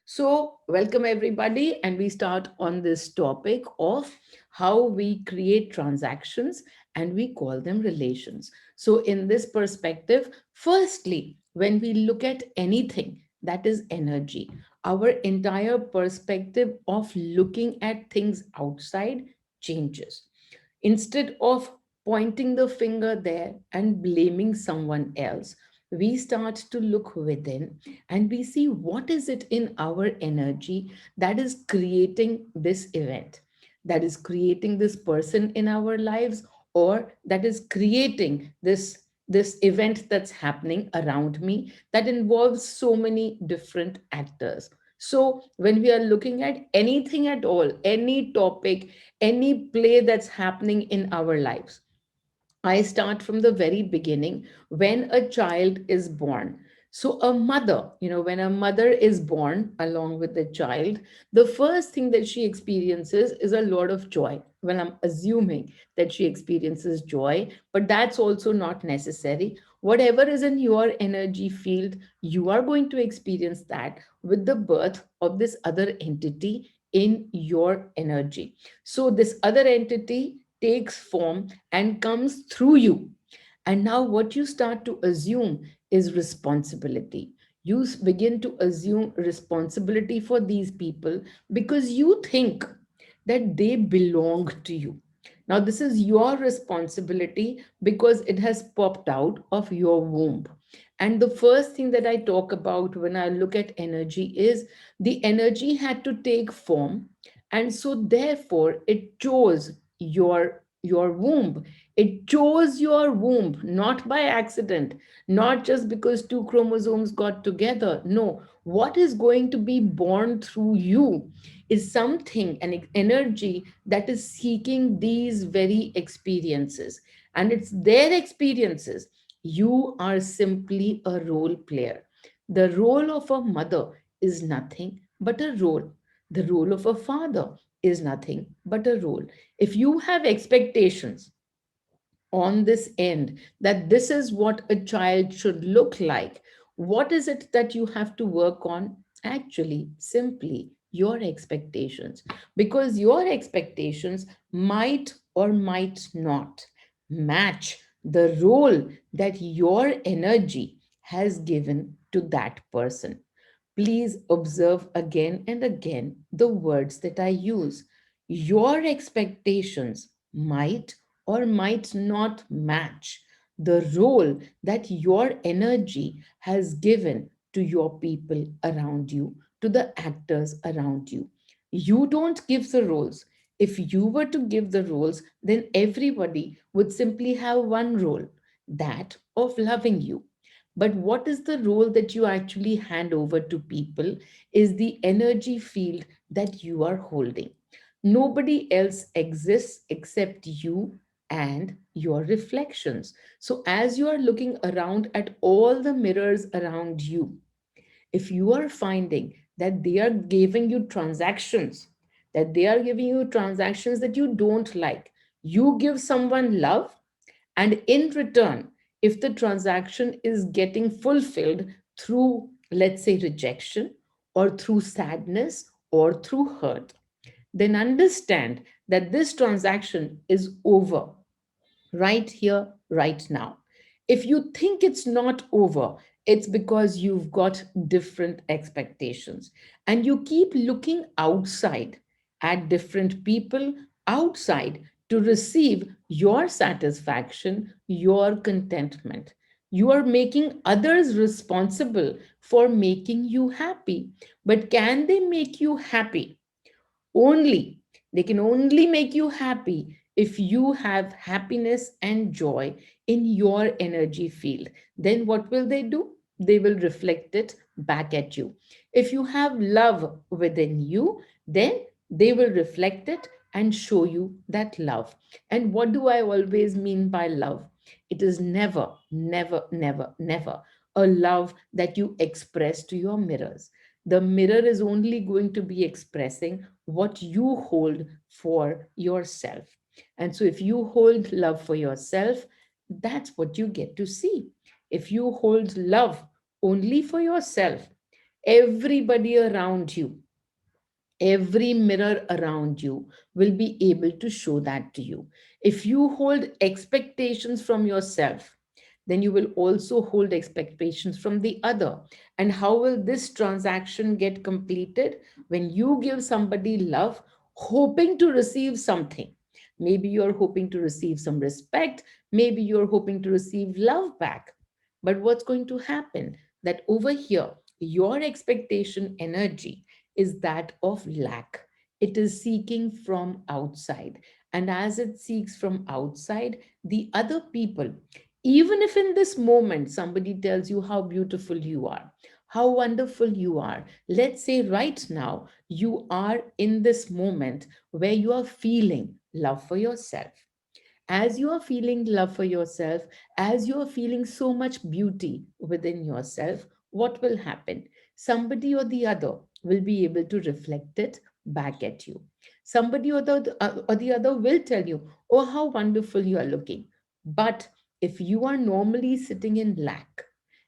So, welcome everybody, and we start on this topic of how we create transactions and we call them relations. So, in this perspective, firstly, when we look at anything that is energy, our entire perspective of looking at things outside changes. Instead of pointing the finger there and blaming someone else, we start to look within and we see what is it in our energy that is creating this event, that is creating this person in our lives, or that is creating this event that's happening around me that involves so many different actors. So when we are looking at anything at all, any topic, any play that's happening in our lives, I start from the very beginning when a child is born. So, a mother, when a mother is born along with the child, the first thing that she experiences is a lot of joy. Well, I'm assuming that she experiences joy, but that's also not necessary. Whatever is in your energy field, you are going to experience that with the birth of this other entity in your energy. So, this other entity takes form and comes through you. And now, what you start to assume is responsibility. You begin to assume responsibility for these people because you think that they belong to you. Now, this is your responsibility because it has popped out of your womb. And the first thing that I talk about when I look at energy is the energy had to take form. And so, therefore, it chose your womb. It chose your womb, not by accident, not just because two chromosomes got together. No, what is going to be born through you is something, an energy that is seeking these very experiences. And it's their experiences. You are simply a role player. The role of a mother is nothing but a role. The role of a father is nothing but a role. If you have expectations on this end that this is what a child should look like, what is it that you have to work on? Actually, simply your expectations, because your expectations might or might not match the role that your energy has given to that person. Please observe again and again the words that I use. Your expectations might or might not match the role that your energy has given to your people around you, to the actors around you. You don't give the roles. If you were to give the roles, then everybody would simply have one role, that of loving you. But what is the role that you actually hand over to people is the energy field that you are holding. Nobody else exists except you and your reflections. So, as you are looking around at all the mirrors around you, if you are finding that they are giving you transactions, that you don't like, you give someone love, and in return, if the transaction is getting fulfilled through, let's say, rejection or through sadness or through hurt, then understand that this transaction is over right here, right now. If you think it's not over, it's because you've got different expectations and you keep looking outside at different people outside to receive your satisfaction, your contentment. You are making others responsible for making you happy. But can they make you happy? Only they can only make you happy if you have happiness and joy in your energy field. Then what will they do? They will reflect it back at you. If you have love within you, then they will reflect it and show you that love. And what do I always mean by love? It is never, never, never, never a love that you express to your mirrors. The mirror is only going to be expressing what you hold for yourself. And so, if you hold love for yourself, that's what you get to see. If you hold love only for yourself, Everybody around you, every mirror around you will be able to show that to you. If you hold expectations from yourself, then you will also hold expectations from the other. And how will this transaction get completed? When you give somebody love, hoping to receive something. Maybe you're hoping to receive some respect, maybe you're hoping to receive love back. But what's going to happen? That over here, your expectation energy is that of lack. It is seeking from outside. And as it seeks from outside, the other people, even if in this moment somebody tells you how beautiful you are, how wonderful you are, let's say right now you are in this moment where you are feeling love for yourself. As you are feeling love for yourself, as you are feeling so much beauty within yourself, what will happen? Somebody or the other will be able to reflect it back at you. Somebody or the other will tell you, oh, how wonderful you are looking. But if you are normally sitting in lack,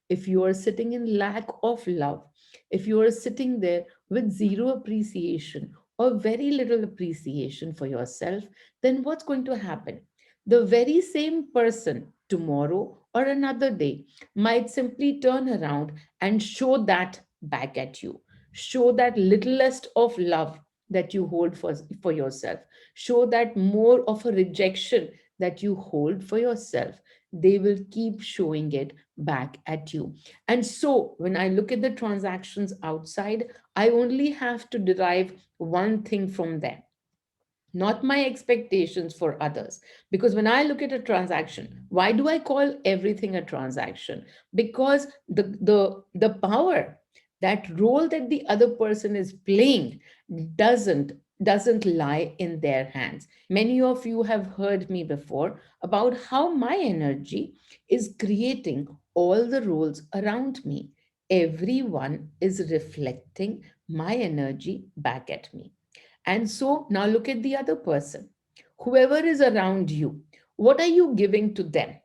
if you are sitting in lack of love, if you are sitting there with zero appreciation or very little appreciation for yourself, then what's going to happen? The very same person tomorrow or another day might simply turn around and show that back at you. Show that littlest of love that you hold for yourself. Show that more of a rejection that you hold for yourself. They will keep showing it back at you. And so, when I look at the transactions outside, I only have to derive one thing from them, not my expectations for others. Because when I look at a transaction, why do I call everything a transaction? Because the power, that role that the other person is playing, doesn't doesn't lie in their hands. Many of you have heard me before about how my energy is creating all the roles around me. Everyone is reflecting my energy back at me. And so now look at the other person. Whoever is around you, what are you giving to them?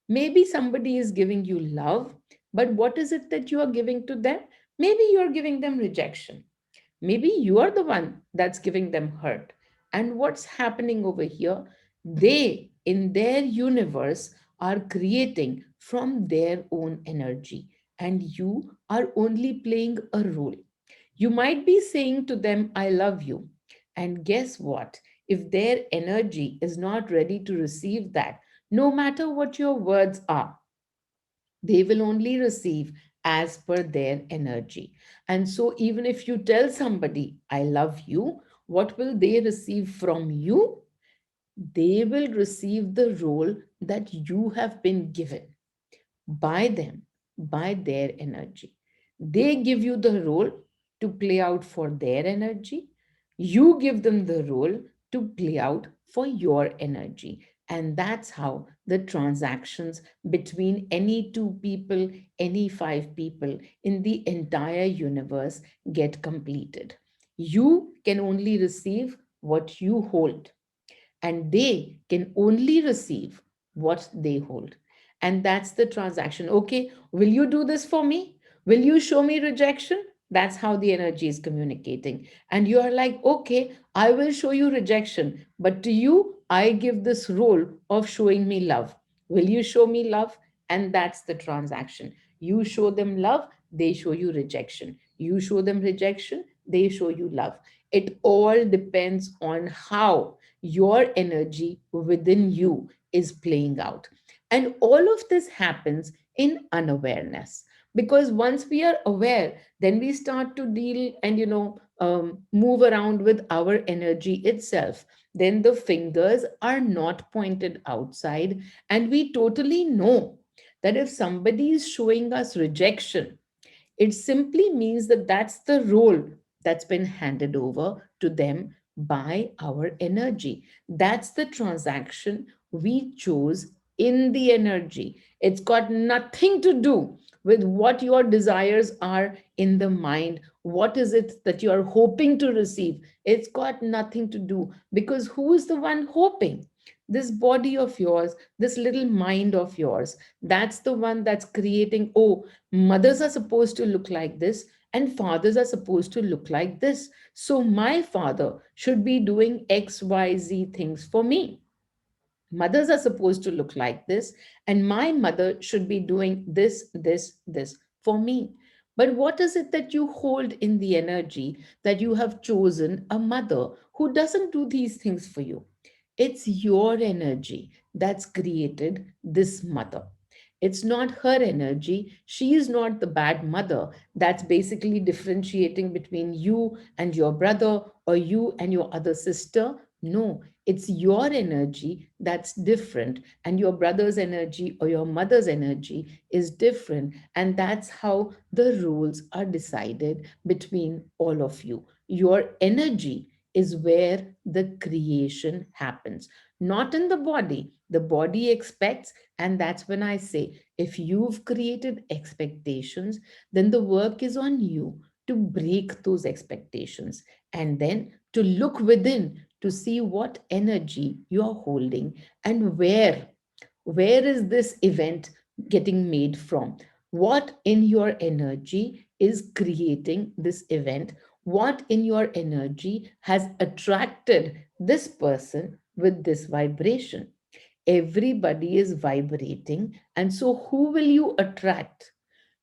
Maybe somebody is giving you love, but what is it that you are giving to them? Maybe you are giving them rejection. Maybe you are the one that's giving them hurt. And what's happening over here? They, in their universe, are creating from their own energy, and you are only playing a role. You might be saying to them, I love you. And guess what? If their energy is not ready to receive that, no matter what your words are, they will only receive as per their energy. And so, even if you tell somebody, I love you, what will they receive from you? They will receive the role that you have been given by them, by their energy. They give you the role to play out for their energy. You give them the role to play out for your energy. And that's how the transactions between any two people, any five people in the entire universe get completed. You can only receive what you hold, and they can only receive what they hold. And that's the transaction. Okay, will you do this for me? Will you show me rejection? That's how the energy is communicating. And you are like, okay, I will show you rejection, but to you, I give this role of showing me love. Will you show me love? And that's the transaction. You show them love, they show you rejection. You show them rejection, they show you love. It all depends on how your energy within you is playing out. And all of this happens in unawareness, because once we are aware, then we start to deal and move around with our energy itself. Then the fingers are not pointed outside, and we totally know that if somebody is showing us rejection, it simply means that that's the role that's been handed over to them by our energy. That's the transaction we chose in the energy. It's got nothing to do with what your desires are in the mind. What is it that you are hoping to receive? It's got nothing to do, because who is the one hoping? This body of yours, this little mind of yours, that's the one that's creating, oh, mothers are supposed to look like this, and fathers are supposed to look like this. So my father should be doing XYZ things for me. Mothers are supposed to look like this, and my mother should be doing this for me. But what is it that you hold in the energy that you have chosen a mother who doesn't do these things for you? It's your energy that's created this mother. It's not her energy. She is not the bad mother that's basically differentiating between you and your brother or you and your other sister. No, it's your energy that's different, and your brother's energy or your mother's energy is different. And that's how the rules are decided between all of you. Your energy is where the creation happens, not in the body. The body expects, and that's when I say, if you've created expectations, then the work is on you to break those expectations and then to look within to see what energy you're holding and where is this event getting made from. What in your energy is creating this event? What in your energy has attracted this person with this vibration? Everybody is vibrating, and so who will you attract?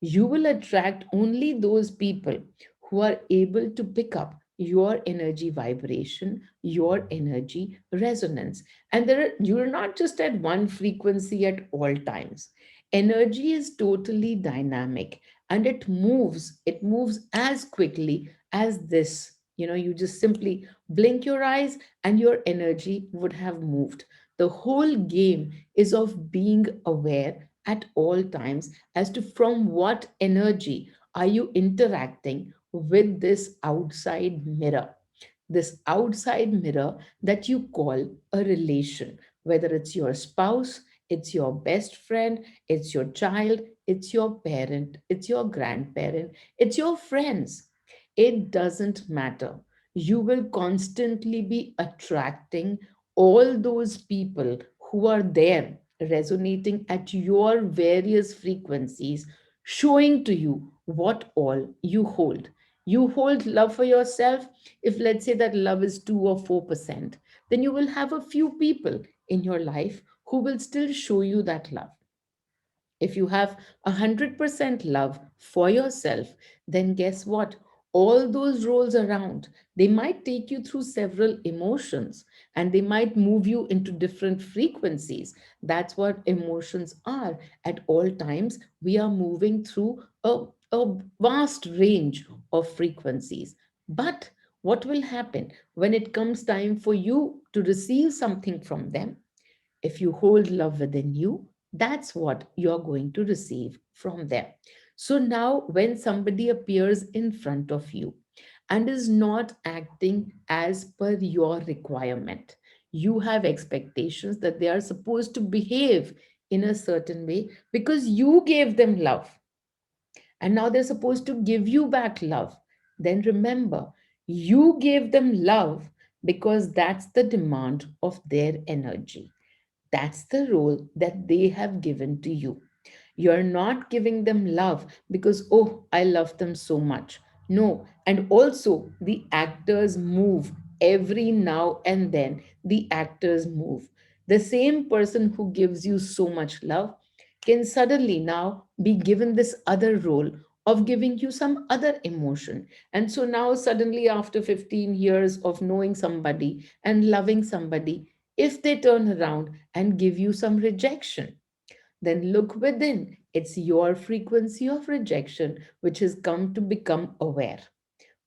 You will attract only those people who are able to pick up your energy vibration, your energy resonance. And you're not just at one frequency at all times. Energy is totally dynamic, and it moves as quickly as this. You just simply blink your eyes and your energy would have moved. The whole game is of being aware at all times as to from what energy are you interacting with this outside mirror, that you call a relation, whether it's your spouse, it's your best friend, it's your child, it's your parent, it's your grandparent, it's your friends. It doesn't matter. You will constantly be attracting all those people who are there resonating at your various frequencies, showing to you what all you hold. You hold love for yourself. If let's say that love is 2 or 4%, then you will have a few people in your life who will still show you that love. If you have 100% love for yourself, then guess what? All those roles around, they might take you through several emotions and they might move you into different frequencies. That's what emotions are. At all times, we are moving through a vast range of frequencies. But what will happen when it comes time for you to receive something from them? If you hold love within you, that's what you're going to receive from them. So now, when somebody appears in front of you and is not acting as per your requirement, you have expectations that they are supposed to behave in a certain way because you gave them love and now they're supposed to give you back love. Then remember, you gave them love because that's the demand of their energy. That's the role that they have given to you. You're not giving them love because, oh, I love them so much. No. And also, the actors move every now and then. The actors move. The same person who gives you so much love can suddenly now be given this other role of giving you some other emotion. And so now, suddenly, after 15 years of knowing somebody and loving somebody, if they turn around and give you some rejection, then look within. It's your frequency of rejection which has come to become aware.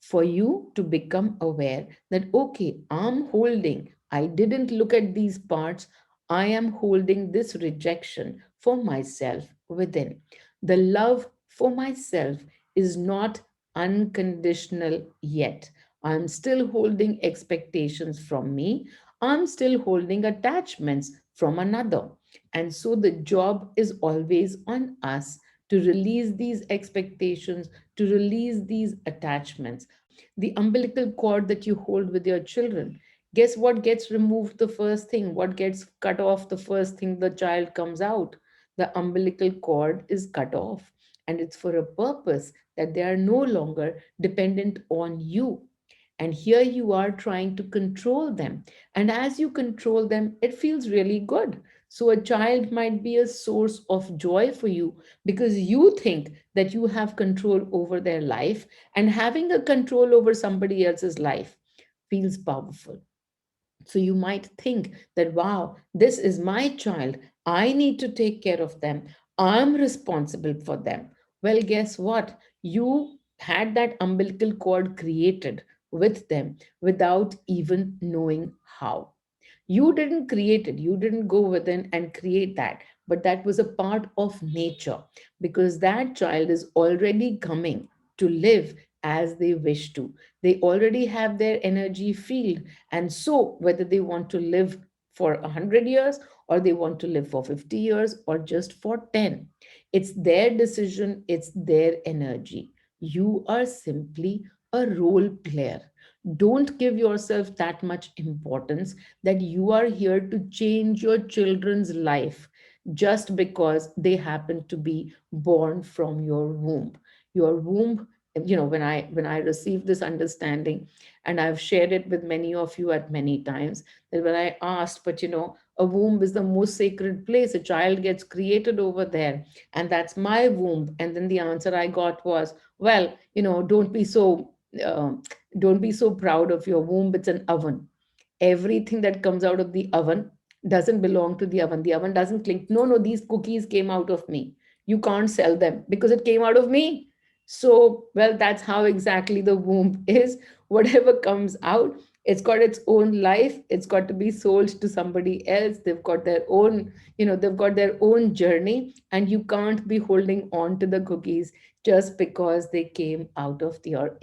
For you to become aware that, okay, I didn't look at these parts, I am holding this rejection for myself within. The love for myself is not unconditional yet. I'm still holding expectations from me. I'm still holding attachments from another. And so the job is always on us to release these expectations, to release these attachments. The umbilical cord that you hold with your children, guess what gets removed the first thing? What gets cut off the first thing the child comes out? The umbilical cord is cut off. and it's for a purpose that they are no longer dependent on you. And here you are trying to control them. And as you control them, it feels really good. So a child might be a source of joy for you because you think that you have control over their life, and having a control over somebody else's life feels powerful. So you might think that, wow, this is my child. I need to take care of them. I'm responsible for them. Well, guess what? You had that umbilical cord created with them without even knowing how. You didn't create it, you didn't go within and create that, but that was a part of nature, because that child is already coming to live as they wish to. They already have their energy field. And so, whether they want to live for 100 years, or they want to live for 50 years, or just for 10, it's their decision, it's their energy. You are simply a role player. Don't give yourself that much importance that you are here to change your children's life just because they happen to be born from your womb. Your womb, when I received this understanding, and I've shared it with many of you at many times, that when I asked, but a womb is the most sacred place. A child gets created over there, and that's my womb. And then the answer I got was, well, don't be so don't be so proud of your womb. It's an oven. Everything that comes out of the oven doesn't belong to the oven. The oven doesn't cling. No, no, these cookies came out of me. You can't sell them because it came out of me. So, well, that's how exactly the womb is. Whatever comes out, it's got its own life. It's got to be sold to somebody else. They've got their own, they've got their own journey, and you can't be holding on to the cookies just because they came out of your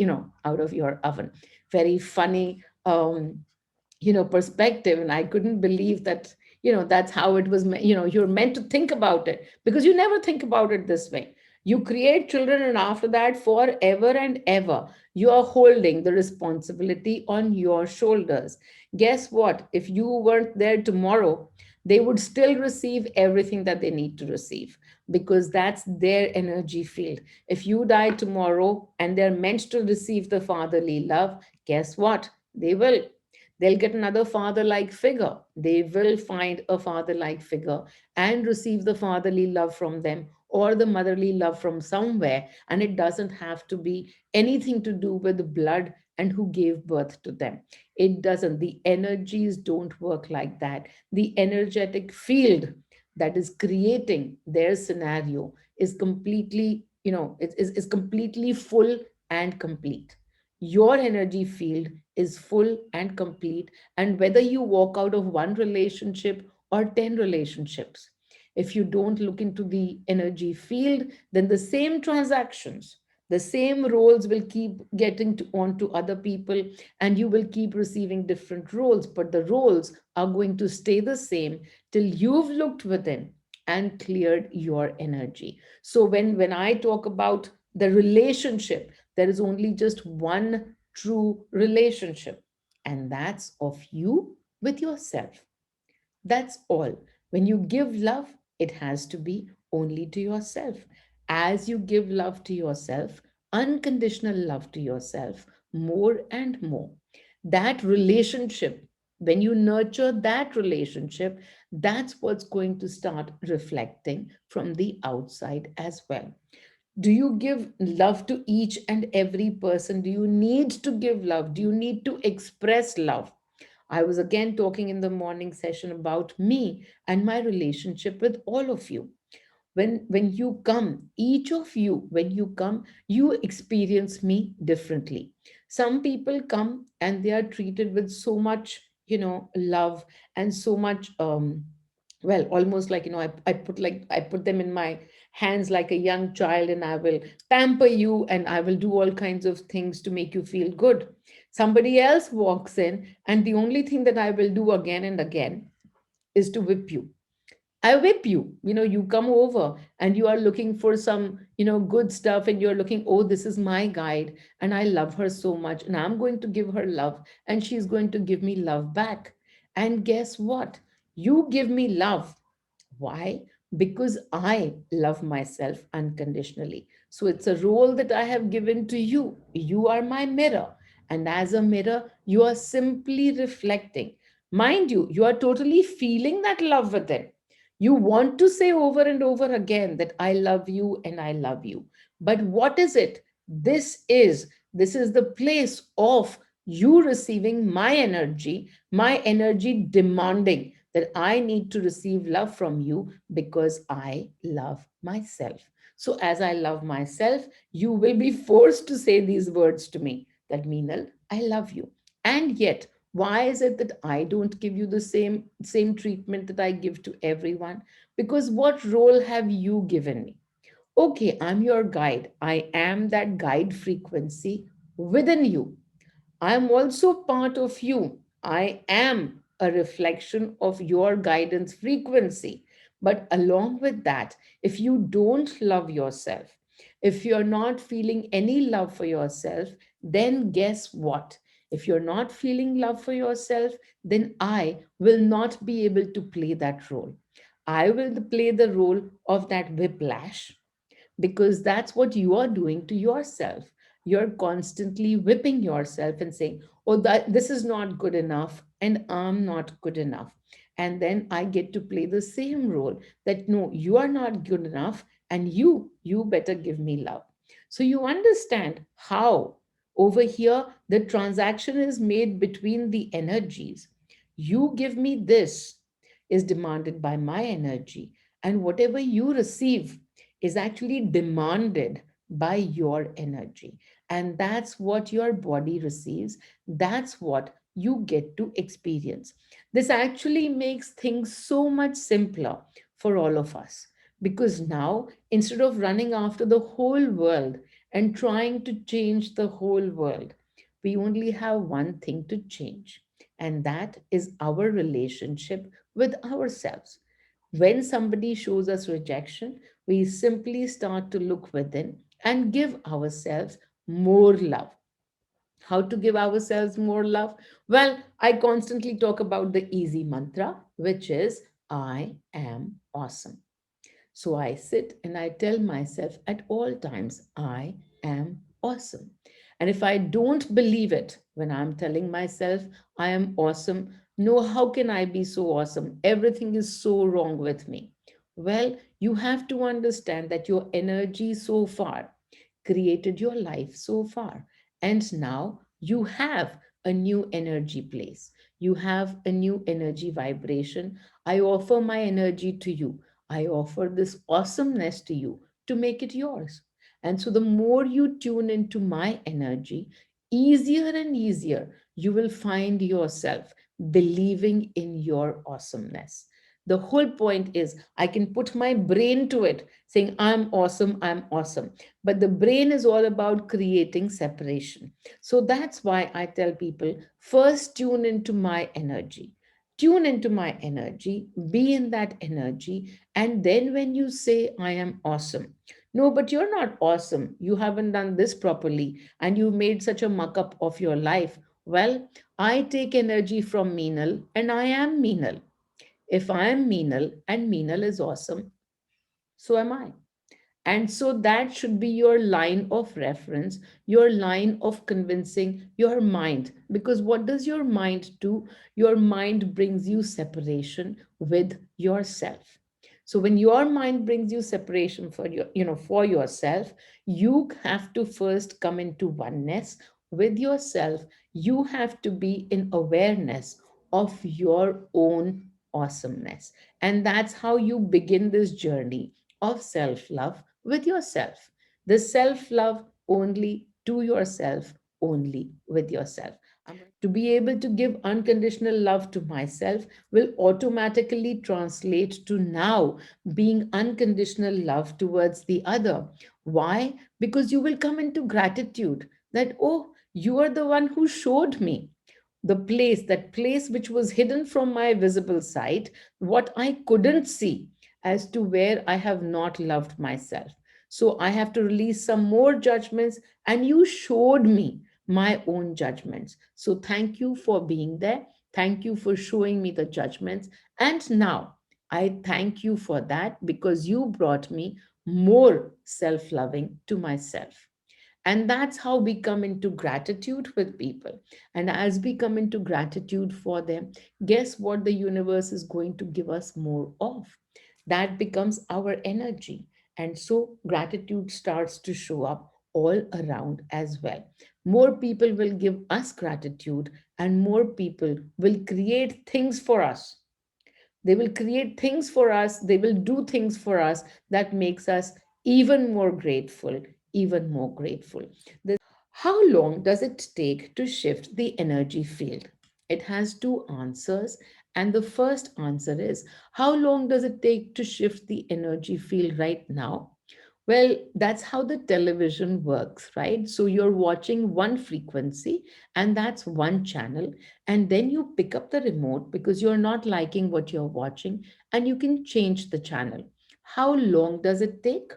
oven. Very funny perspective. And I couldn't believe that that's how it was you're meant to think about it, because you never think about it this way. You create children, and after that, forever and ever, you are holding the responsibility on your shoulders. Guess what? If you weren't there tomorrow, they would still receive everything that they need to receive, because that's their energy field. If you die tomorrow and they're meant to receive the fatherly love, guess what? They will. They'll get another father like figure. They will find a father like figure and receive the fatherly love from them, or the motherly love from somewhere. And it doesn't have to be anything to do with the blood and who gave birth to them. It doesn't. The energies don't work like that. The energetic field that is creating their scenario is completely, is completely full and complete. Your energy field is full and complete. And whether you walk out of one relationship or 10 relationships, if you don't look into the energy field, then the same transactions, the same roles will keep getting onto other people, and you will keep receiving different roles. But the roles are going to stay the same till you've looked within and cleared your energy. So when I talk about the relationship, there is only just one true relationship, and that's of you with yourself. That's all. When you give love, it has to be only to yourself. As you give love to yourself, unconditional love to yourself, more and more, that relationship, when you nurture that relationship, that's what's going to start reflecting from the outside as well. Do you give love to each and every person? Do you need to give love? Do you need to express love? I was again talking in the morning session about me and my relationship with all of you. When you come, each of you, when you come, you experience me differently. Some people come and they are treated with so much love, and so much well, almost like I put them in my hands like a young child, and I will pamper you, and I will do all kinds of things to make you feel good. Somebody else walks in, and the only thing that I will do again and again is to whip you. I whip you. You come over and you are looking for some, good stuff, and you're looking, oh, this is my guide, and I love her so much, and I'm going to give her love, and she's going to give me love back. And guess what? You give me love. Why? because I love myself unconditionally. So it's a role that I have given to you. You are my mirror. And as a mirror, you are simply reflecting. Mind you, you are totally feeling that love within. You want to say over and over again that I love you and I love you. But what is it? This is the place of you receiving my energy demanding that I need to receive love from you because I love myself. So, as I love myself, you will be forced to say these words to me that Meenal, I love you. And yet, why is it that I don't give you the same treatment that I give to everyone? Because what role have you given me? Okay, I'm your guide. I am that guide frequency within you. I am also part of you. I am a reflection of your guidance frequency. But along with that, if you don't love yourself, if you're not feeling any love for yourself, then guess what? If you're not feeling love for yourself, then I will not be able to play that role. I will play the role of that whiplash because that's what you are doing to yourself. You're constantly whipping yourself and saying, oh, that this is not good enough and I'm not good enough. And then I get to play the same role that no, you are not good enough and you better give me love. So you understand how over here the transaction is made between the energies. You give me this is demanded by my energy, and whatever you receive is actually demanded by your energy. And that's what your body receives. That's what you get to experience. This actually makes things so much simpler for all of us because now, instead of running after the whole world and trying to change the whole world, we only have one thing to change, and that is our relationship with ourselves. When somebody shows us rejection, we simply start to look within and give ourselves more love. How to give ourselves more love? Well, I constantly talk about the easy mantra, which is I am awesome. So I sit and I tell myself at all times, I am awesome. And if I don't believe it when I'm telling myself I am awesome, no, how can I be so awesome? Everything is so wrong with me. Well, you have to understand that your energy so far created your life so far. And now you have a new energy place. You have a new energy vibration. I offer my energy to you. I offer this awesomeness to you to make it yours. And so the more you tune into my energy, easier and easier you will find yourself believing in your awesomeness. The whole point is I can put my brain to it saying, I'm awesome, I'm awesome. But the brain is all about creating separation. So that's why I tell people first tune into my energy. Tune into my energy, be in that energy, and then when you say, I am awesome, no, but you're not awesome. You haven't done this properly, and you made such a muck up of your life. Well, I take energy from Meenal, and I am Meenal. If I am Meenal and Meenal is awesome, so am I. And so that should be your line of reference, your line of convincing your mind. Because what does your mind do? Your mind brings you separation with yourself. So when your mind brings you separation for for yourself, you have to first come into oneness with yourself. You have to be in awareness of your own awesomeness. And that's how you begin this journey of self-love with yourself. The self love only to yourself, only with yourself. To be able to give unconditional love to myself will automatically translate to now being unconditional love towards the other. Why? Because you will come into gratitude that, oh, you are the one who showed me that place which was hidden from my visible sight, what I couldn't see as to where I have not loved myself. So I have to release some more judgments, and you showed me my own judgments. So thank you for being there. Thank you for showing me the judgments. And now I thank you for that because you brought me more self loving to myself. And that's how we come into gratitude with people. And as we come into gratitude for them, guess what the universe is going to give us more of? That becomes our energy. And so gratitude starts to show up all around as well. More people will give us gratitude, and more people will create things for us. They will create things for us, they will do things for us that makes us even more grateful, even more grateful. How long does it take to shift the energy field? It has two answers. And the first answer is, how long does it take to shift the energy field right now? Well, that's how the television works, right? So you're watching one frequency and that's one channel. And then you pick up the remote because you're not liking what you're watching and you can change the channel. How long does it take?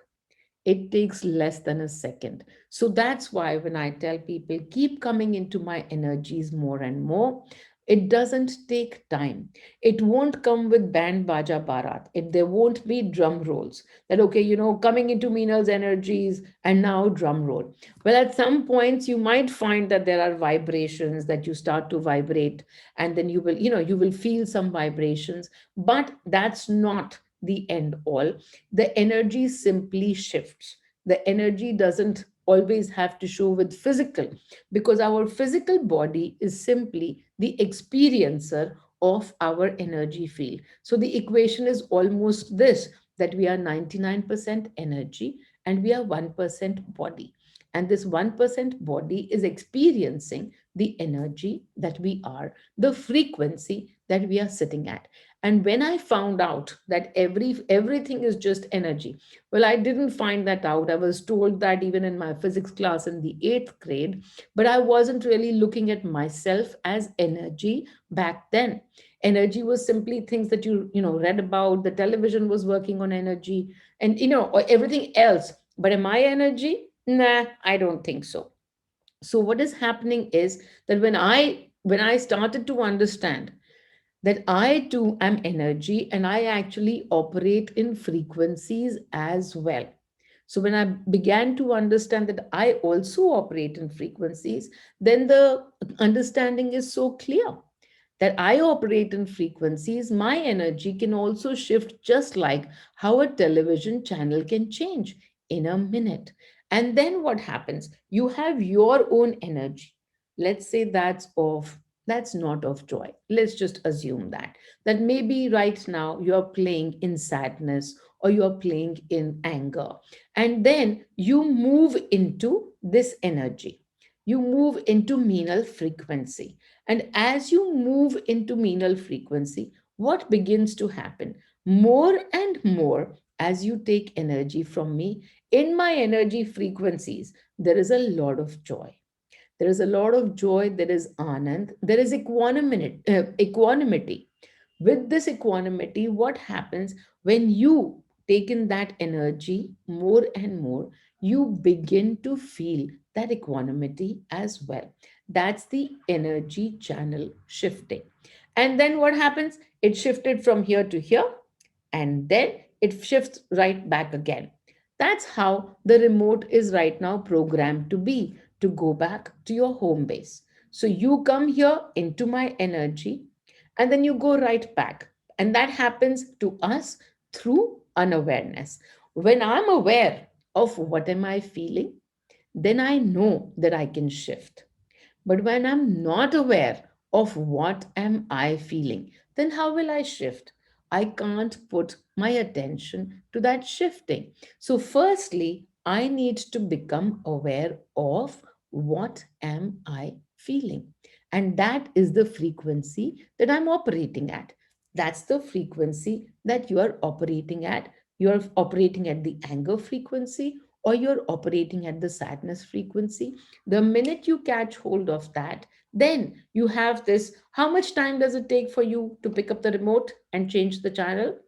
It takes less than a second. So that's why when I tell people, keep coming into my energies more and more, it doesn't take time. It won't come with band baja barat. There won't be drum rolls that, okay, coming into Meenal's energies and now drum roll. Well, at some points, you might find that there are vibrations that you start to vibrate, and then you will feel some vibrations, but that's not the end all. The energy simply shifts. The energy doesn't always have to show with physical, because our physical body is simply the experiencer of our energy field. So the equation is almost this, that we are 99% energy and we are 1% body. And this 1% body is experiencing the energy that we are, the frequency that we are sitting at. And when I found out that everything is just energy, well, I didn't find that out. I was told that even in my physics class in the 8th grade, but I wasn't really looking at myself as energy back then. Energy was simply things that you read about. The television was working on energy, and or everything else. But am I energy? Nah, I don't think so. So what is happening is that when I started to understand that I too am energy and I actually operate in frequencies as well. So when I began to understand that I also operate in frequencies, then the understanding is so clear that I operate in frequencies. My energy can also shift just like how a television channel can change in a minute. And then what happens? You have your own energy. Let's say that's not of joy. Let's just assume that maybe right now you're playing in sadness or you're playing in anger. And then you move into this energy. You move into menal frequency, and as you move into menal frequency, what begins to happen? More and more, as you take energy from me, in my energy frequencies, there is a lot of joy. There is a lot of joy, there is anand, there is equanimity. With this equanimity, what happens when you take in that energy more and more, you begin to feel that equanimity as well. That's the energy channel shifting. And then what happens? It shifted from here to here, and then it shifts right back again. That's how the remote is right now programmed to be, to go back to your home base. So you come here into my energy and then you go right back. And that happens to us through unawareness. When I'm aware of what am I feeling, then I know that I can shift. But when I'm not aware of what am I feeling, then how will I shift? I can't put my attention to that shifting. So firstly, I need to become aware of what am I feeling. And that is the frequency that I'm operating at. That's the frequency that you are operating at. You're operating at the anger frequency or you're operating at the sadness frequency. The minute you catch hold of that, then you have this. How much time does it take for you to pick up the remote and change the channel?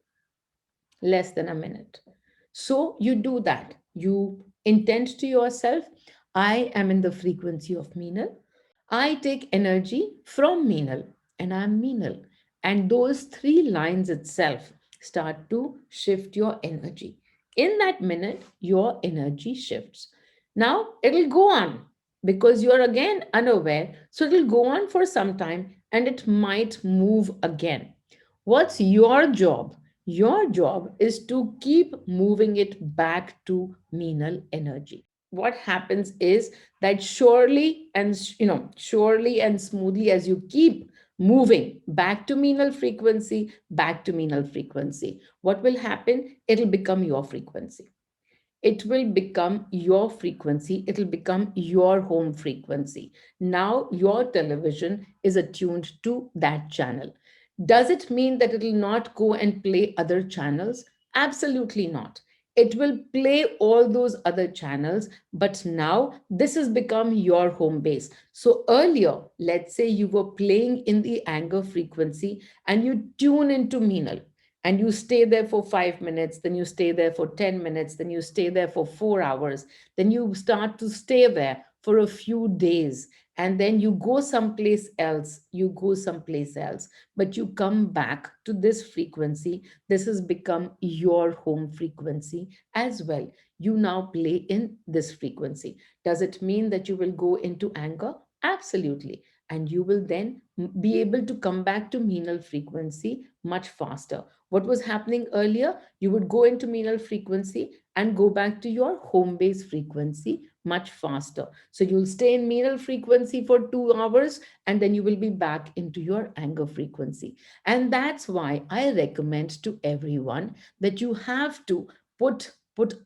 Less than a minute. So you do that. You intend to yourself, I am in the frequency of Meenal. I take energy from Meenal and I'm Meenal. And those three lines itself start to shift your energy. In that minute, your energy shifts. Now it'll go on because you're again unaware. So it'll go on for some time and it might move again. What's your job? Your job is to keep moving it back to menal energy. What happens is that surely and smoothly, as you keep moving back to menal frequency, back to menal frequency, what will happen? It'll become your frequency. It will become your frequency. It'll become your home frequency. Now your television is attuned to that channel. Does it mean that it will not go and play other channels? Absolutely not. It will play all those other channels, but now this has become your home base. So earlier, let's say you were playing in the anger frequency and you tune into Meenal and you stay there for 5 minutes, then you stay there for 10 minutes, then you stay there for 4 hours, then you start to stay there for a few days, and then you go someplace else, but you come back to this frequency. This has become your home frequency as well. You now play in this frequency. Does it mean that you will go into anger? Absolutely. And you will then be able to come back to menal frequency much faster. What was happening earlier? You would go into menal frequency and go back to your home base frequency much faster. So you'll stay in menal frequency for 2 hours and then you will be back into your anger frequency. And that's why I recommend to everyone that you have to put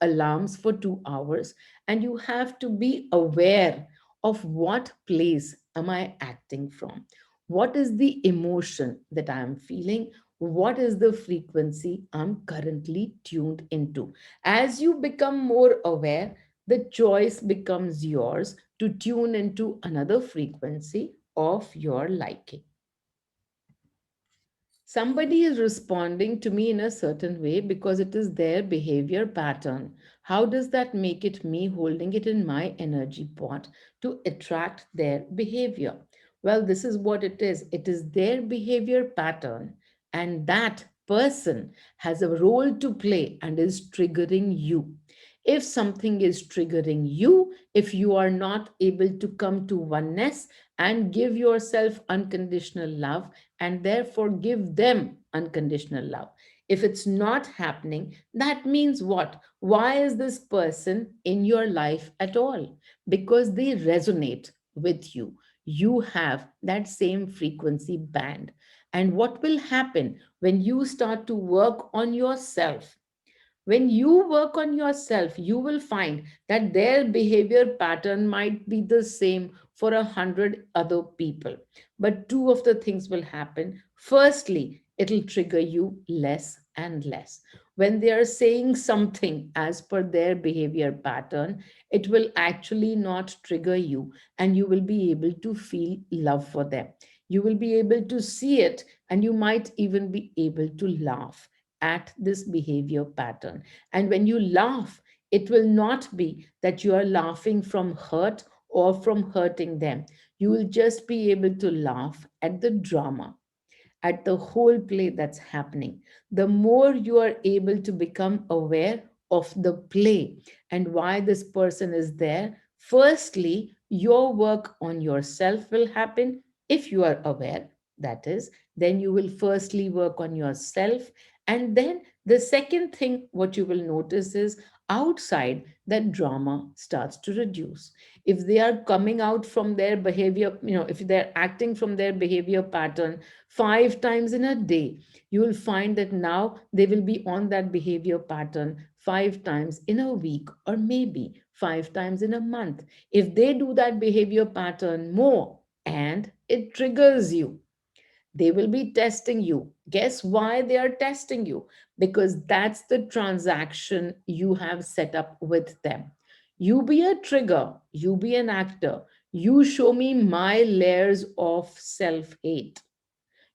alarms for 2 hours, and you have to be aware of what place am I acting from? What is the emotion that I am feeling? What is the frequency I'm currently tuned into? As you become more aware, the choice becomes yours to tune into another frequency of your liking. Somebody is responding to me in a certain way because it is their behavior pattern. How does that make it me holding it in my energy pot to attract their behavior? Well, this is what it is. It is their behavior pattern, and that person has a role to play and is triggering you. If something is triggering you, if you are not able to come to oneness and give yourself unconditional love, and therefore give them unconditional love. If it's not happening, that means what? Why is this person in your life at all? Because they resonate with you. You have that same frequency band. And what will happen when you start to work on yourself? When you work on yourself, you will find that their behavior pattern might be the same for 100 other people. But two of the things will happen. Firstly, it'll trigger you less and less. When they are saying something as per their behavior pattern, it will actually not trigger you, and you will be able to feel love for them. You will be able to see it, and you might even be able to laugh at this behavior pattern. And when you laugh, it will not be that you are laughing from hurt or from hurting them. You will just be able to laugh at the drama, at the whole play that's happening. The more you are able to become aware of the play and why this person is there, firstly, your work on yourself will happen if you are aware. That is, then you will firstly work on yourself. And then the second thing, what you will notice is outside that drama starts to reduce. If they are coming out from their behavior, if they're acting from their behavior pattern 5 times in a day, you will find that now they will be on that behavior pattern 5 times in a week, or maybe 5 times in a month. If they do that behavior pattern more and it triggers you, they will be testing you. Guess why they are testing you? Because that's the transaction you have set up with them. You be a trigger, you be an actor. You show me my layers of self hate.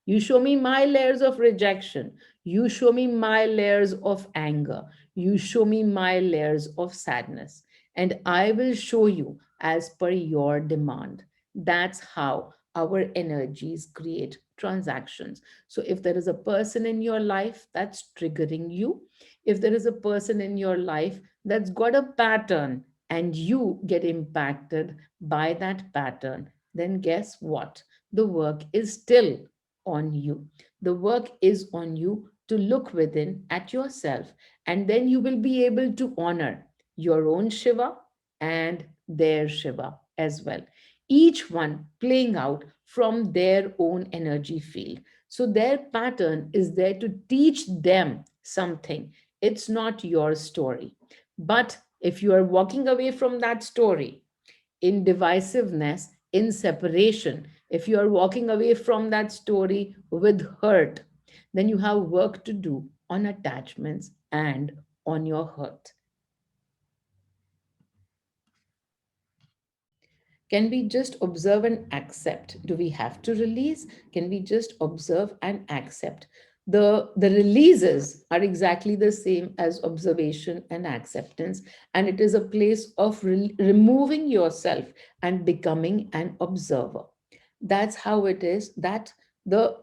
You show me my layers of rejection. You show me my layers of anger. You show me my layers of sadness. And I will show you as per your demand. That's how our energies create transactions. So if there is a person in your life that's triggering you, if there is a person in your life that's got a pattern and you get impacted by that pattern, then guess what? The work is still on you. The work is on you to look within at yourself, and then you will be able to honor your own Shiva and their Shiva as well. Each one playing out from their own energy field. So their pattern is there to teach them something. It's not your story. But if you are walking away from that story in divisiveness, in separation, if you are walking away from that story with hurt, then you have work to do on attachments and on your hurt. Can we just observe and accept? Do we have to release? Can we just observe and accept? The releases are exactly the same as observation and acceptance, and it is a place of removing yourself and becoming an observer. That's how it is. That the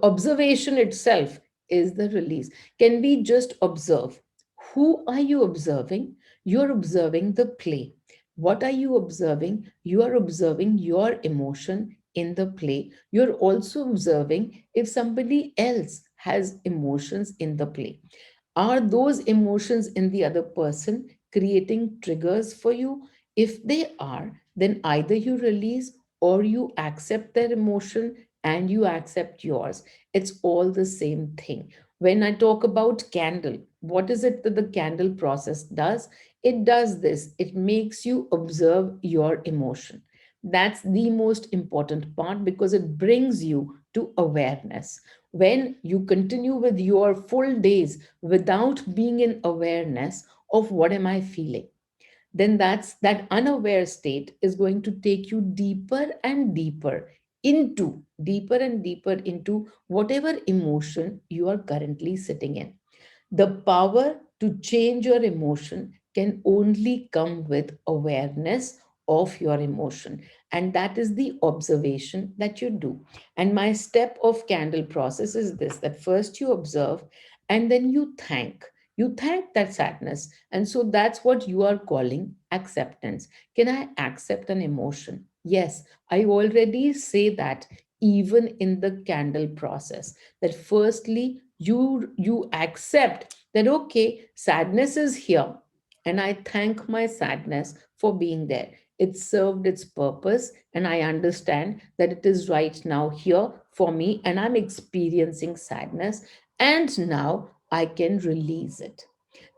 observation itself is the release. Can we just observe? Who are you observing? You're observing the play. What are you observing? You are observing your emotion in the play. You're also observing if somebody else has emotions in the play. Are those emotions in the other person creating triggers for you? If they are, then either you release or you accept their emotion and you accept yours. It's all the same thing. When I talk about candle, what is it that the candle process does? It does this, it makes you observe your emotion. That's the most important part because it brings you to awareness. When you continue with your full days without being in awareness of what am I feeling, then that's that unaware state is going to take you deeper and deeper into whatever emotion you are currently sitting in. The power to change your emotion can only come with awareness of your emotion. And that is the observation that you do. And my step of candle process is this, that first you observe and then you thank. You thank that sadness. And so that's what you are calling acceptance. Can I accept an emotion? Yes, I already say that even in the candle process, that firstly you accept that okay, sadness is here and I thank my sadness for being there. It served its purpose and I understand that it is right now here for me and I'm experiencing sadness, and now I can release it.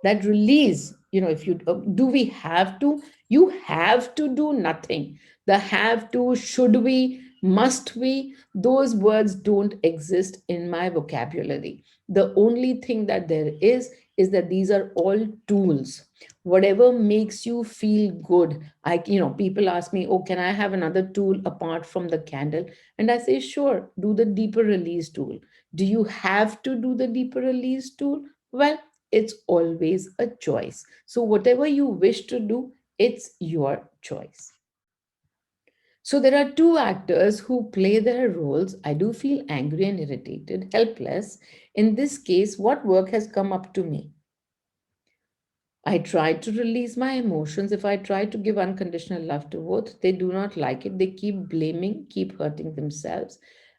That release, if you do, we have to, you have to do nothing. The have to, should we, must we, those words don't exist in my vocabulary. The only thing that there is that these are all tools. Whatever makes you feel good. People ask me, oh, can I have another tool apart from the candle? And I say, sure, do the deeper release tool. Do you have to do the deeper release tool? Well, it's always a choice. So, whatever you wish to do, it's your choice. So, there are two actors who play their roles. I do feel angry and irritated, helpless. In this case, what work has come up to me? I try to release my emotions. If I try to give unconditional love to both, they do not like it. They keep blaming, keep hurting themselves.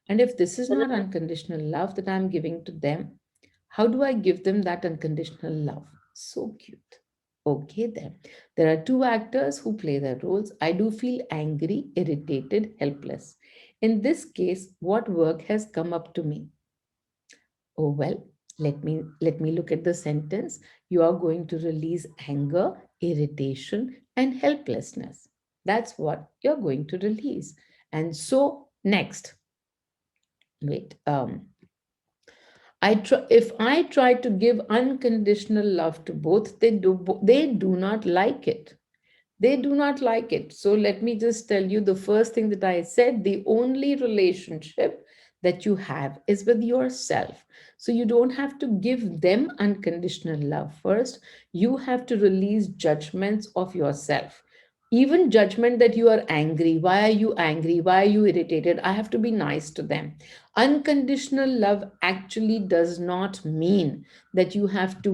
And if this is not unconditional love that I'm giving to them, how do I give them that unconditional love? So cute. Okay, then. There are two actors who play their roles. I do feel angry, irritated, helpless. In this case, what work has come up to me? Oh, well, let me look at the sentence. You are going to release anger, irritation, and helplessness. That's what you're going to release. And so next, wait, if I try to give unconditional love to both, they do not like it. They do not like it. So let me just tell you the first thing that I said, the only relationship that you have is with yourself. So you don't have to give them unconditional love first. You have to release judgments of yourself. Even judgment that you are angry. Why are you angry? Why are you irritated? I have to be nice to them. Unconditional love actually does not mean that you have to,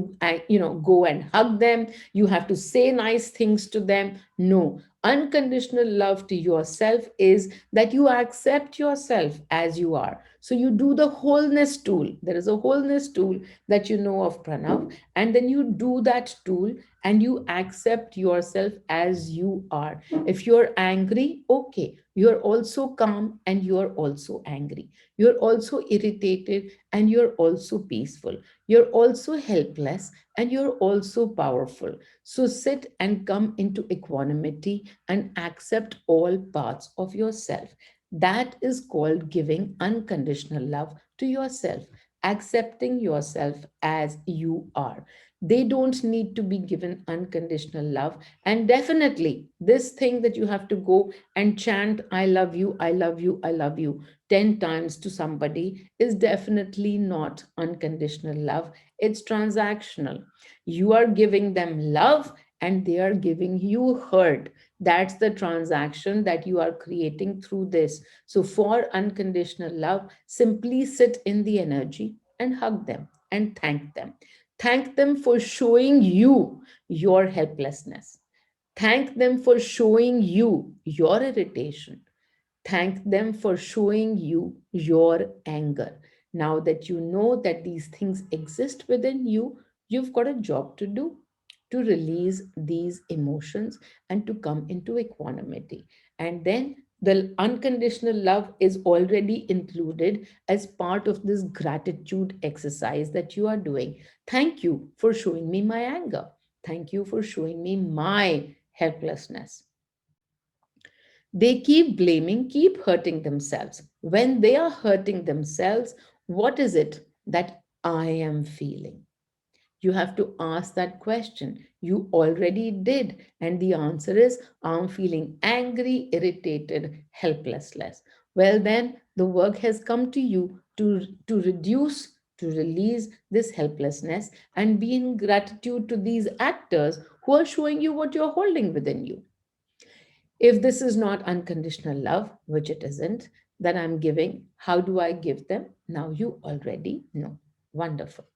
go and hug them. You have to say nice things to them. No. Unconditional love to yourself is that you accept yourself as you are. So you do the wholeness tool. There is a wholeness tool that you know of, Pranav, and then you do that tool and you accept yourself as you are. If you're angry, okay, you're also calm and you're also angry. You're also irritated and you're also peaceful. You're also helpless and you're also powerful. So sit and come into equanimity and accept all parts of yourself. That is called giving unconditional love to yourself, accepting yourself as you are. They don't need to be given unconditional love. And definitely, this thing that you have to go and chant, I love you, I love you, I love you, 10 times to somebody is definitely not unconditional love. It's transactional. You are giving them love and they are giving you hurt. That's the transaction that you are creating through this. So, for unconditional love, simply sit in the energy and hug them and thank them. Thank them for showing you your helplessness. Thank them for showing you your irritation. Thank them for showing you your anger. Now that you know that these things exist within you, you've got a job to do to release these emotions and to come into equanimity. And then the unconditional love is already included as part of this gratitude exercise that you are doing. Thank you for showing me my anger. Thank you for showing me my helplessness. They keep blaming, keep hurting themselves. When they are hurting themselves, what is it that I am feeling? You have to ask that question. You already did. And the answer is, I'm feeling angry, irritated, helplessness. Well, then the work has come to you to reduce, to release this helplessness and be in gratitude to these actors who are showing you what you're holding within you. If this is not unconditional love, which it isn't, that I'm giving, how do I give them? Now you already know. Wonderful.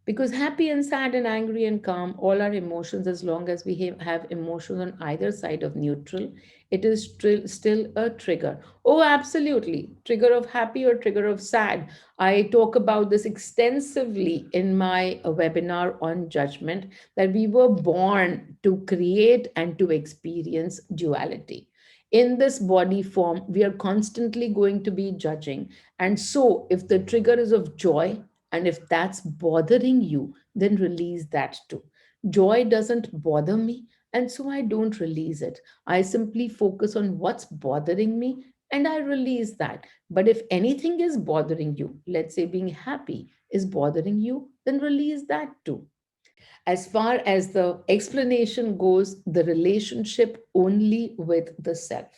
Because happy and sad and angry and calm, all our emotions, as long as we have emotions on either side of neutral, it is still a trigger. Oh, absolutely. Trigger of happy or trigger of sad. I talk about this extensively in my webinar on judgment, that we were born to create and to experience duality. In this body form, we are constantly going to be judging. And so, if the trigger is of joy, and if that's bothering you, then release that too. Joy doesn't bother me, and so I don't release it. I simply focus on what's bothering me and I release that. But if anything is bothering you, let's say being happy is bothering you, then release that too. As far as the explanation goes, the relationship only with the self,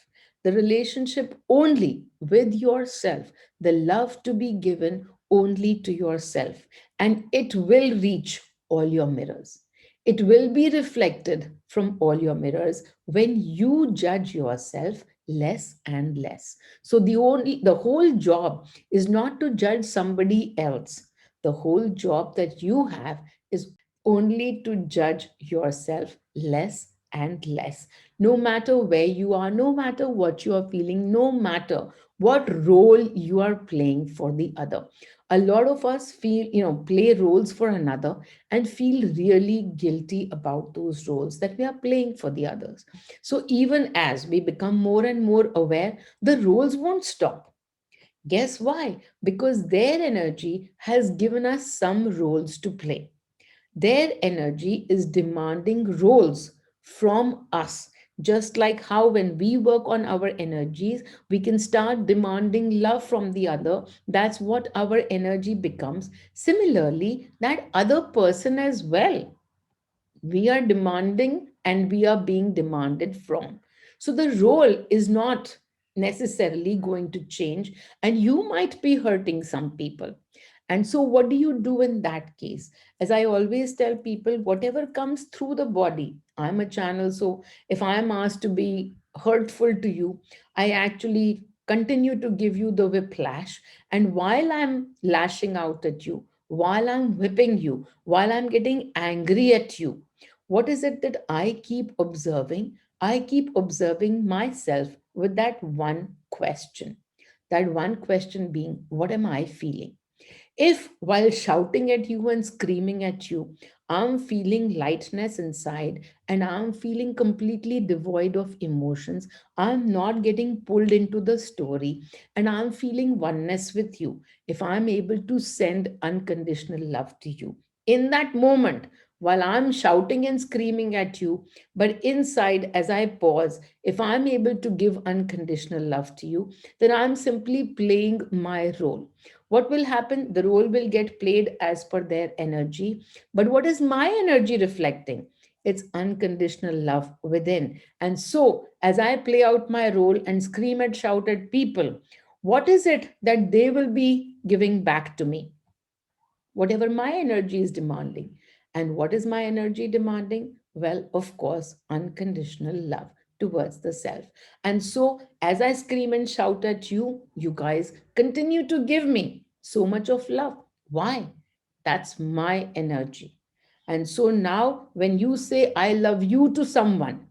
the relationship only with yourself, the love to be given only to yourself, and it will reach all your mirrors. It will be reflected from all your mirrors when you judge yourself less and less. So the whole job is not to judge somebody else. The whole job that you have is only to judge yourself less and less. No matter where you are, no matter what you are feeling, no matter what role you are playing for the other. A lot of us play roles for another and feel really guilty about those roles that we are playing for the others. So even as we become more and more aware, the roles won't stop. Guess why? Because their energy has given us some roles to play. Their energy is demanding roles from us. Just like how, when we work on our energies, we can start demanding love from the other. That's what our energy becomes. Similarly, that other person as well, we are demanding and we are being demanded from. So the role is not necessarily going to change, and you might be hurting some people. And so, what do you do in that case? As I always tell people, whatever comes through the body, I'm a channel. So if I'm asked to be hurtful to you, I actually continue to give you the whiplash. And while I'm lashing out at you, while I'm whipping you, while I'm getting angry at you, what is it that I keep observing? I keep observing myself with that one question. That one question being, what am I feeling? If while shouting at you and screaming at you, I'm feeling lightness inside and I'm feeling completely devoid of emotions, I'm not getting pulled into the story and I'm feeling oneness with you. If I'm able to send unconditional love to you in that moment, while I'm shouting and screaming at you, but inside, as I pause, if I'm able to give unconditional love to you, then I'm simply playing my role. What will happen? The role will get played as per their energy. But what is my energy reflecting? It's unconditional love within. And so, as I play out my role and scream and shout at people, what is it that they will be giving back to me? Whatever my energy is demanding. And what is my energy demanding? Well, of course, unconditional love towards the self. And so, as I scream and shout at you, you guys continue to give me so much of love. Why? That's my energy. And so now, when you say, I love you to someone,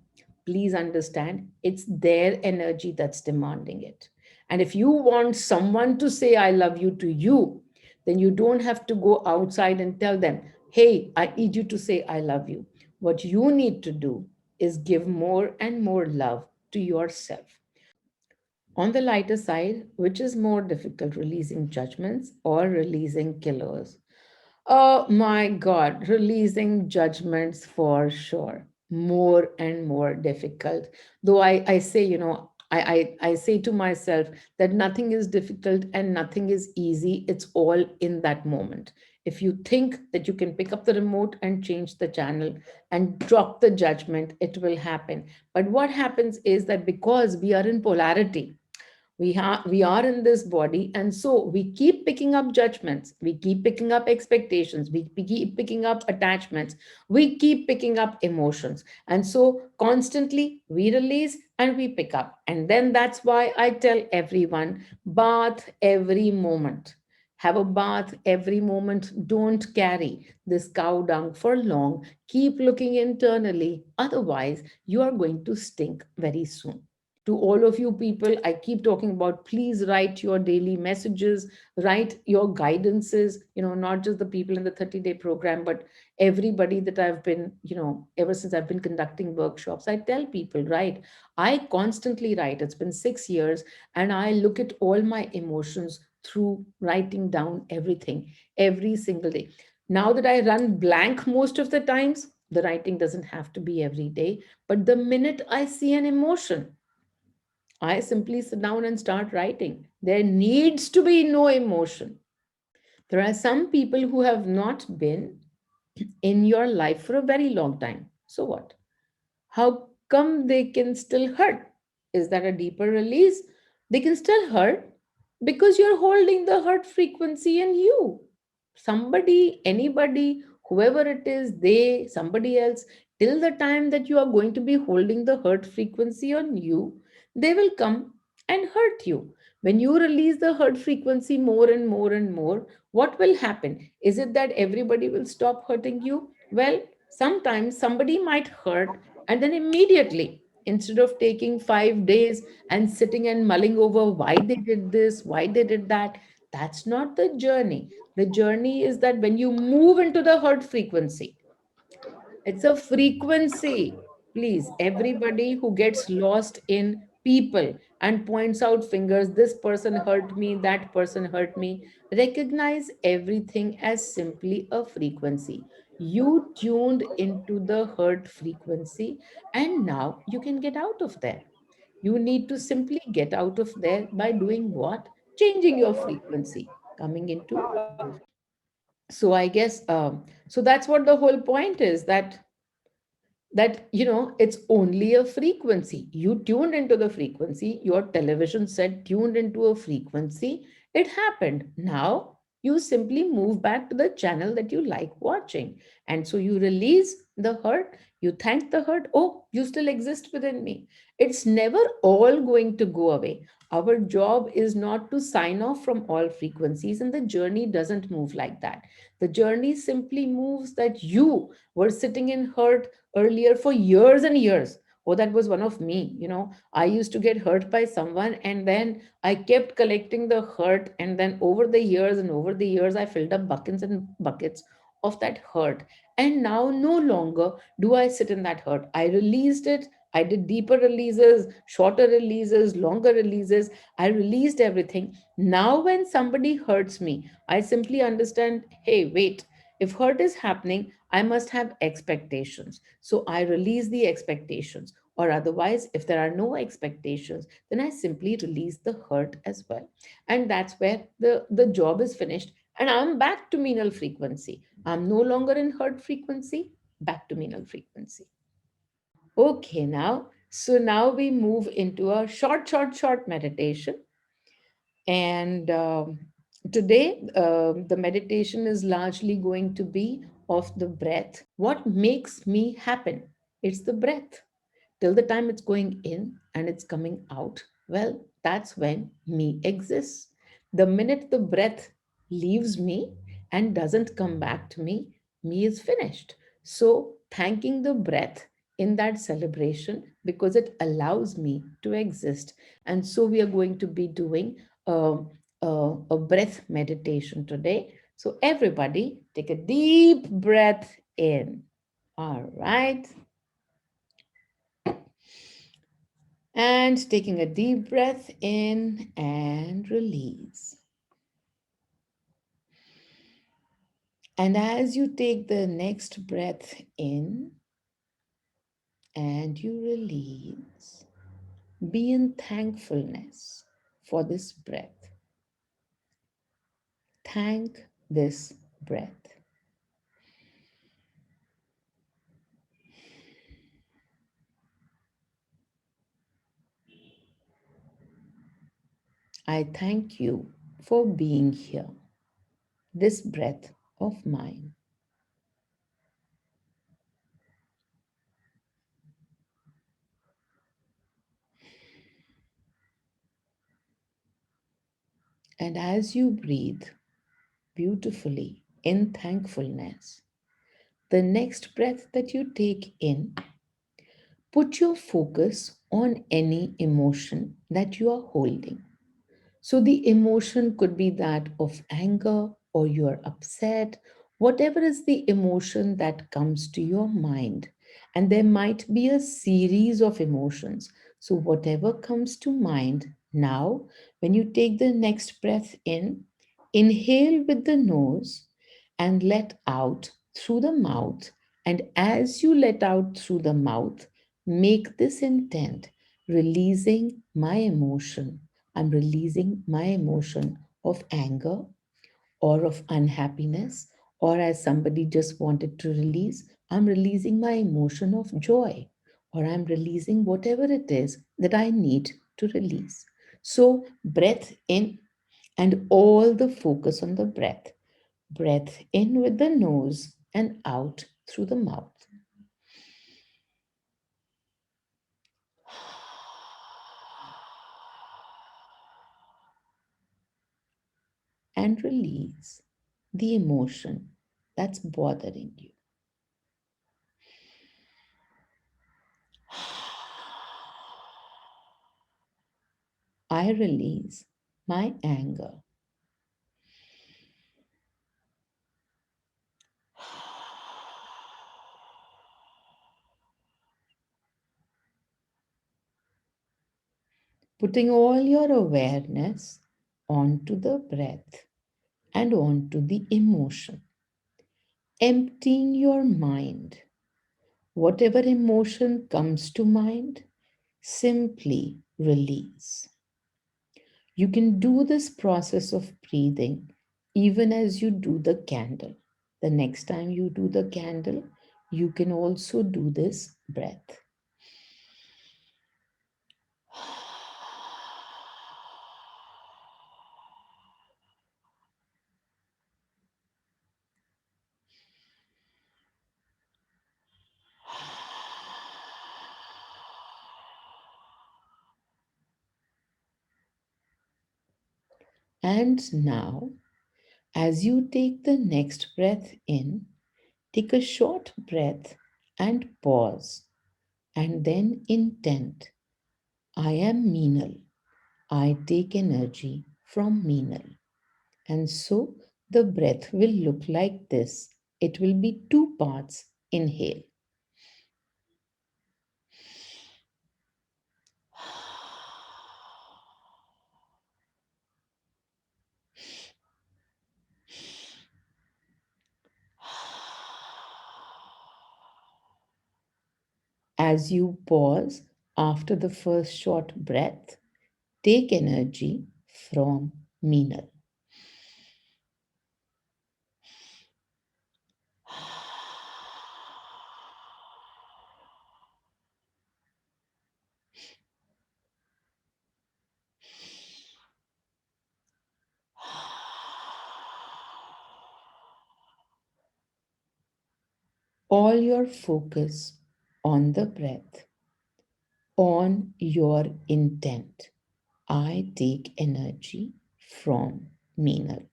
please understand it's their energy that's demanding it. And if you want someone to say, I love you to you, then you don't have to go outside and tell them, hey, I need you to say, I love you. What you need to do is give more and more love to yourself. On the lighter side, which is more difficult, releasing judgments or releasing killers? Oh my God, releasing judgments for sure. More and more difficult. Though I say, I say to myself that nothing is difficult and nothing is easy. It's all in that moment. If you think that you can pick up the remote and change the channel and drop the judgment, it will happen. But what happens is that because we are in polarity, we are in this body, and so we keep picking up judgments, we keep picking up expectations, we keep picking up attachments, we keep picking up emotions, and so constantly we release and we pick up. And then that's why I tell everyone, bath every moment. Have a bath every moment. Don't carry this cow dung for long. Keep looking internally, otherwise you are going to stink very soon. To all of you people, I keep talking about, please write your daily messages, write your guidances, not just the people in the 30-day program, but everybody that I've been, ever since I've been conducting workshops, I tell people, right? I constantly write. It's been 6 years, and I look at all my emotions through writing down everything every single day. Now that I run blank most of the times, the writing doesn't have to be every day, but the minute I see an emotion, I simply sit down and start writing. There needs to be no emotion. There are some people who have not been in your life for a very long time. So what? How come they can still hurt? Is that a deeper release? They can still hurt because you're holding the hurt frequency in you. Somebody, anybody, whoever it is, they, somebody else, till the time that you are going to be holding the hurt frequency on you, they will come and hurt you. When you release the hurt frequency more and more and more, what will happen? Is it that everybody will stop hurting you? Well, sometimes somebody might hurt, and then immediately, instead of taking 5 days and sitting and mulling over why they did this, why they did that, that's not the journey. The journey is that when you move into the hurt frequency, it's a frequency. Please, everybody who gets lost in people and points out fingers, this person hurt me, that person hurt me, recognize everything as simply a frequency. You tuned into the hurt frequency, and now you can get out of there. You need to simply get out of there by doing what? Changing your frequency, coming into love. So I guess so that's what the whole point is, that it's only a frequency. You tuned into the frequency, your television set tuned into a frequency, it happened. Now You simply move back to the channel that you like watching. And so you release the hurt, you thank the hurt. Oh, you still exist within me. It's never all going to go away. Our job is not to sign off from all frequencies, and the journey doesn't move like that. The journey simply moves that you were sitting in hurt earlier for years and years. Oh, that was one of me. I used to get hurt by someone, and then I kept collecting the hurt, and then over the years, I filled up buckets and buckets of that hurt. And now no longer do I sit in that hurt. I released it. I did deeper releases, shorter releases, longer releases. I released everything. Now, when somebody hurts me, I simply understand, hey, wait, if hurt is happening, I must have expectations. So I release the expectations. Or otherwise, if there are no expectations, then I simply release the hurt as well. And that's where the job is finished. And I'm back to menal frequency. I'm no longer in hurt frequency, back to menal frequency. Okay, now we move into a short meditation. And today, the meditation is largely going to be of the breath. What makes me happen? It's the breath. Till the time it's going in and it's coming out, well, that's when me exists. The minute the breath leaves me and doesn't come back to me, me is finished. So, thanking the breath in that celebration because it allows me to exist. And so, we are going to be doing a breath meditation today. So, everybody, take a deep breath in. All right. And taking a deep breath in and release. And as you take the next breath in and you release, be in thankfulness for this breath. Thank this breath. I thank you for being here, this breath of mine. And as you breathe beautifully in thankfulness, the next breath that you take in, put your focus on any emotion that you are holding. So, the emotion could be that of anger or you're upset, whatever is the emotion that comes to your mind. And there might be a series of emotions. So, whatever comes to mind now, when you take the next breath in, inhale with the nose and let out through the mouth. And as you let out through the mouth, make this intent, releasing my emotion. I'm releasing my emotion of anger or of unhappiness, or as somebody just wanted to release, I'm releasing my emotion of joy, or I'm releasing whatever it is that I need to release. So, breath in and all the focus on the breath. Breath in with the nose and out through the mouth. And release the emotion that's bothering you. I release my anger. Putting all your awareness onto the breath and onto the emotion. Emptying your mind. Whatever emotion comes to mind, simply release. You can do this process of breathing even as you do the candle. The next time you do the candle, you can also do this breath. And now, as you take the next breath in, take a short breath and pause, and then intent. I am Meenal. I take energy from Meenal. And so the breath will look like this. It will be two parts. Inhale. As you pause after the first short breath, take energy from Meenal. All your focus on the breath, on your intent. I take energy from Meenal.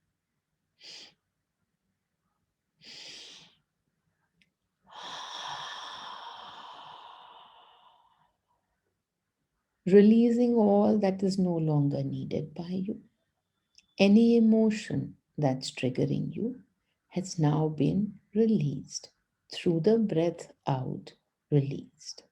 Releasing all that is no longer needed by you. Any emotion that's triggering you has now been released through the breath out, released.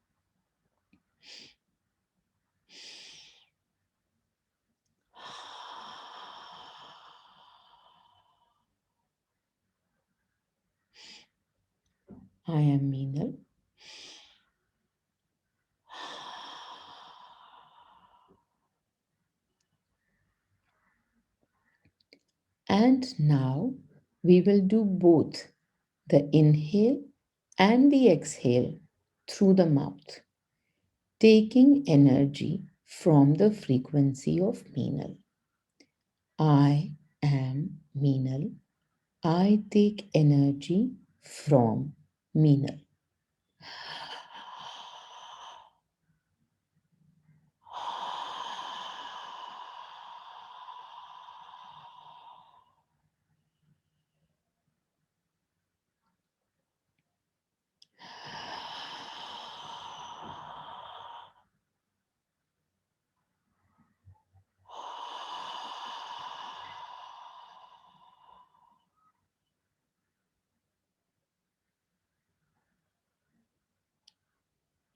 I am Meenal. And now we will do both the inhale and the exhale through the mouth, taking energy from the frequency of Meenal. I am Meenal. I take energy from Meenal.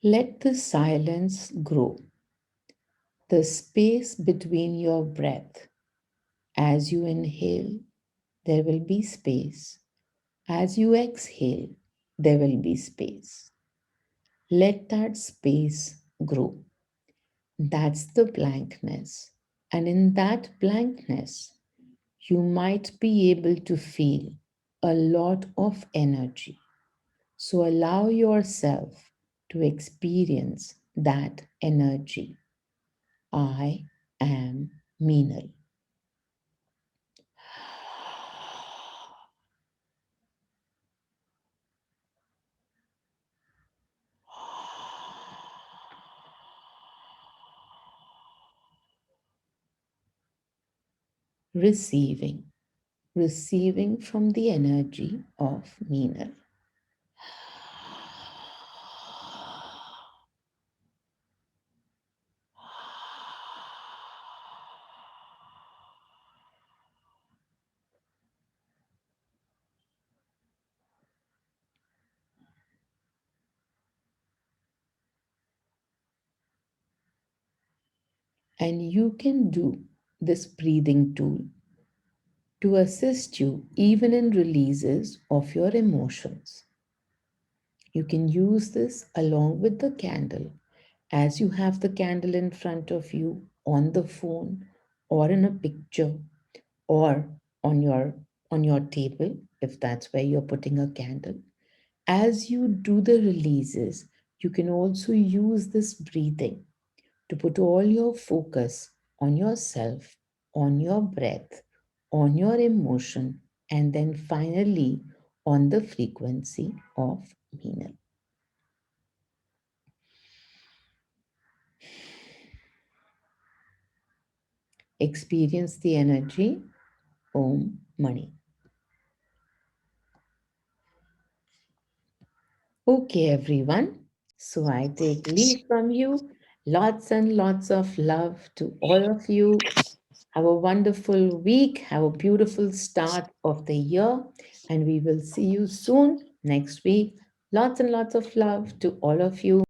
Let the silence grow, the space between your breath. As you inhale, there will be space. As you exhale, there will be space. Let that space grow. That's the blankness. And in that blankness, you might be able to feel a lot of energy. So allow yourself to experience that energy. I am Meenal. Receiving, receiving from the energy of Meenal. And you can do this breathing tool to assist you even in releases of your emotions. You can use this along with the candle as you have the candle in front of you on the phone or in a picture or on your on your table if that's where you're putting a candle. As you do the releases, you can also use this breathing to put all your focus on yourself, on your breath, on your emotion, and then finally on the frequency of Meenal. Experience the energy. Om Mani. Okay, everyone. So I take leave from you. Lots and lots of love to all of you. Have a wonderful week. Have a beautiful start of the year. And we will see you soon next week. Lots and lots of love to all of you.